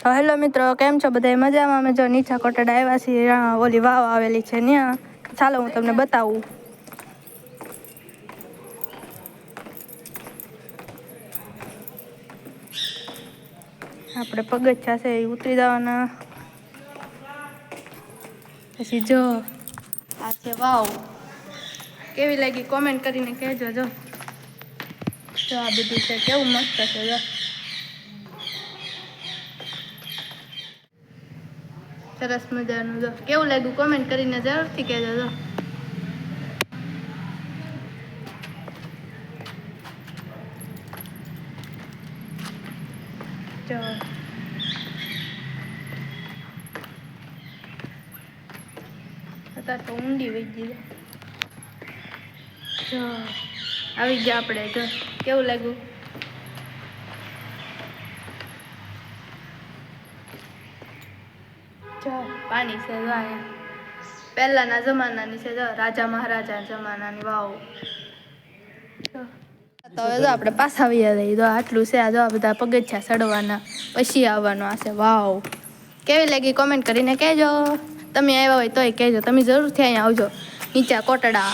Hello મિત્રો, કેમ છો બધા? મજામાં? અમે જો નીચા કોટડા આવ્યા છીએ, ઓલી વાવ આવેલી છે ત્યાં. ચાલો હું તમને બતાવું. આપણે પગથિયા છે એ ઉતરી જવાના. પછી જો આ છે વાવ. કેવી લાગી કોમેન્ટ કરીને કહેજો. જો આ બધું છે, કેવું મસ્ત છે. જો સરસ મજાનું. જો કેવું લાગ્યું કોમેન્ટ કરીને જરૂરથી કહેજો. જો અત્યારે તો ઊંડી વહી ગઈ. જો આવી ગયા આપણે. જો કેવું લાગ્યું? જો પાણી છે. જો પહેલાના જમાનાની છે. જો રાજા મહારાજા જમાનાની વાવ. તો હવે જો આપણે પાછા આવ્યા રહીએ. જો આટલું છે. આ જો આ બધા પગથિયા ચડવાના, પછી આવવાનું આ છે વાવ. કેવી લાગી કોમેન્ટ કરીને કહેજો. તમે આવ્યા હોય તોય કહેજો. તમે જરૂરથી અહીંયા આવજો નીચા કોટડા.